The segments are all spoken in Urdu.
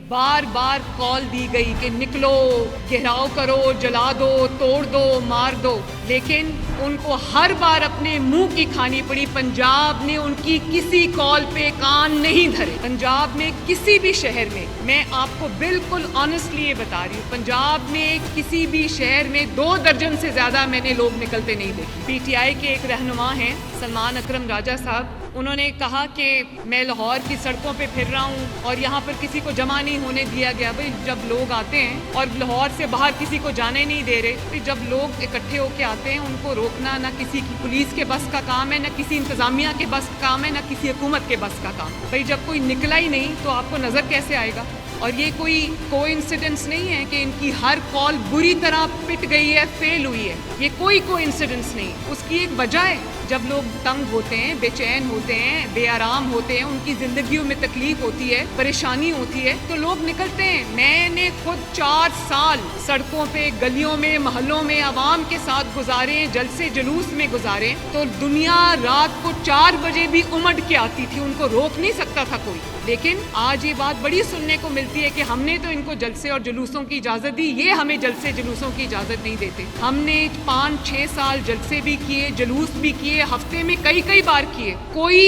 بار بار کال دی گئی کہ نکلو، گھیراؤ کرو، جلا دو، توڑ دو، مار دو، لیکن ان کو ہر بار اپنے منہ کی کھانی پڑی۔ پنجاب نے ان کی کسی کال پہ کان نہیں دھرے۔ پنجاب میں کسی بھی شہر میں آپ کو بالکل آنیسٹلی یہ بتا رہی ہوں، پنجاب میں کسی بھی شہر میں 2 درجن سے زیادہ میں نے لوگ نکلتے نہیں دیکھے۔ پی ٹی آئی کے ایک رہنما ہیں سلمان اکرم راجہ صاحب، انہوں نے کہا کہ میں لاہور کی سڑکوں پہ پھر رہا ہوں اور یہاں پر کسی کو جمع نہیں ہونے دیا گیا۔ بھائی جب لوگ آتے ہیں اور لاہور سے باہر کسی کو جانے نہیں دے رہے، پھر جب لوگ اکٹھے ہو کے آتے ہیں ان کو روکنا نہ کسی کی پولیس کے بس کا کام ہے، نہ کسی انتظامیہ کے بس کا کام ہے، نہ کسی حکومت کے بس کا کام۔ بھائی جب کوئی نکلا ہی نہیں تو آپ کو نظر کیسے آئے گا؟ اور یہ کوئی انسیڈنس نہیں ہے کہ ان کی ہر کال بری طرح پٹ گئی ہے، فیل ہوئی ہے۔ یہ کوئی انسیڈنس نہیں، اس کی ایک وجہ ہے۔ جب لوگ تنگ ہوتے ہیں، بے چین ہوتے ہیں، بے آرام ہوتے ہیں، ان کی زندگیوں میں تکلیف ہوتی ہے، پریشانی ہوتی ہے، تو لوگ نکلتے ہیں۔ میں نے خود 4 سال سڑکوں پہ، گلیوں میں، محلوں میں عوام کے ساتھ گزارے، جلسے جلوس میں گزارے، تو دنیا رات کو 4 بجے بھی امڑ کے آتی تھی، ان کو روک نہیں سکتا تھا کوئی۔ لیکن آج یہ بات بڑی سننے کو ملتی ہے کہ ہم نے تو ان کو جلسے اور جلوسوں کی اجازت دی، یہ ہمیں جلسے جلوسوں کی اجازت نہیں دیتے۔ ہم نے 5-6 سال جلسے بھی کیے، جلوس بھی کیے، ہفتے میں کئی بار کیے۔ کوئی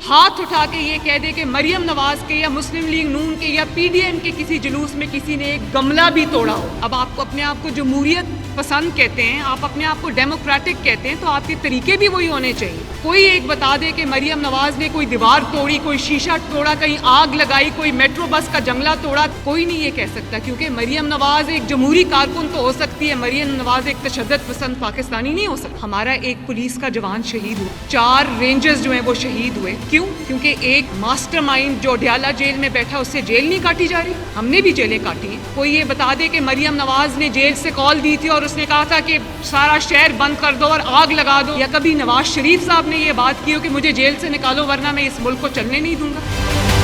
ہاتھ اٹھا کے یہ کہہ دے کہ مریم نواز کے یا مسلم لیگ نون کے یا پی ڈی ایم کے کسی جلوس میں کسی نے ایک گملہ بھی توڑا ہو۔ اب آپ کو اپنے آپ کو جمہوریت پسند کہتے ہیں، آپ اپنے آپ کو ڈیموکریٹک کہتے ہیں، تو آپ کے طریقے بھی وہی ہونے چاہیے۔ کوئی ایک بتا دے کہ مریم نواز نے کوئی دیوار توڑی، کوئی شیشہ توڑا، کہیں آگ لگائی، کوئی میٹرو بس کا جنگلہ توڑا، کوئی نہیں یہ کہہ سکتا، کیونکہ مریم نواز ایک جمہوری کارکن تو ہو سکتی ہے، مریم نواز ایک تشدد پسند پاکستانی نہیں ہو سکتا۔ ہمارا ایک پولیس کا جوان شہید ہوا، 4 رینجرز جو ہیں وہ شہید ہوئے۔ کیوں؟ کیونکہ ایک ماسٹر مائنڈ جو اڈیالہ جیل میں بیٹھا، اس سے جیل نہیں کاٹی جا رہی۔ ہم نے بھی جیلیں کاٹی ہیں۔ کوئی یہ بتا دے کہ مریم نواز نے جیل سے کال دی تھی اور اس نے کہا تھا کہ سارا شہر بند کر دو اور آگ لگا دو، یا کبھی نواز شریف صاحب نے یہ بات کی ہو کہ مجھے جیل سے نکالو ورنہ میں اس ملک کو چلنے نہیں دوں گا۔